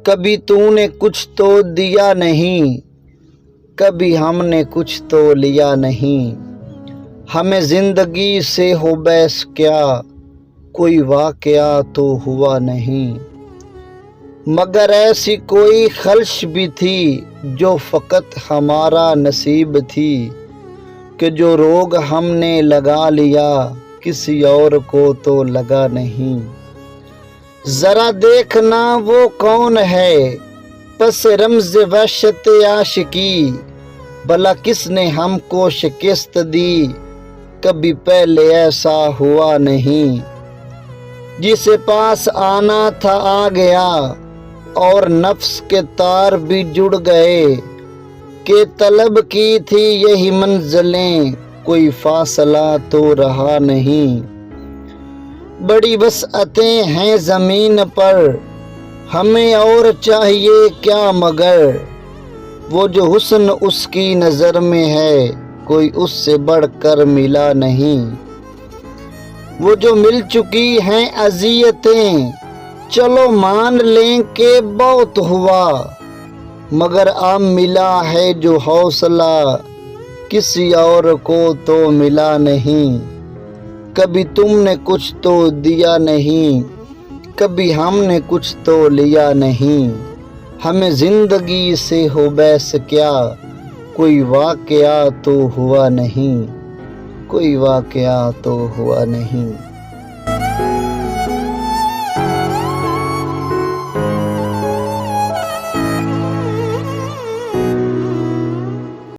کبھی تو نے کچھ تو دیا نہیں، کبھی ہم نے کچھ تو لیا نہیں۔ ہمیں زندگی سے ہو بحث کیا، کوئی واقعہ تو ہوا نہیں۔ مگر ایسی کوئی خلش بھی تھی جو فقط ہمارا نصیب تھی، کہ جو روگ ہم نے لگا لیا کسی اور کو تو لگا نہیں۔ ذرا دیکھنا وہ کون ہے پس رمز وحشت عاشقی، بھلا کس نے ہم کو شکست دی، کبھی پہلے ایسا ہوا نہیں۔ جسے پاس آنا تھا آ گیا، اور نفس کے تار بھی جڑ گئے، کہ طلب کی تھی یہی منزلیں کوئی فاصلہ تو رہا نہیں۔ بڑی وسعتیں ہیں زمین پر، ہمیں اور چاہیے کیا مگر، وہ جو حسن اس کی نظر میں ہے کوئی اس سے بڑھ کر ملا نہیں۔ وہ جو مل چکی ہیں اذیتیں چلو مان لیں کہ بہت ہوا، مگر اب ملا ہے جو حوصلہ کسی اور کو تو ملا نہیں۔ کبھی تم نے کچھ تو دیا نہیں، کبھی ہم نے کچھ تو لیا نہیں۔ ہمیں زندگی سے ہو بحث کیا، کوئی واقعہ تو ہوا نہیں، کوئی واقعہ تو ہوا نہیں۔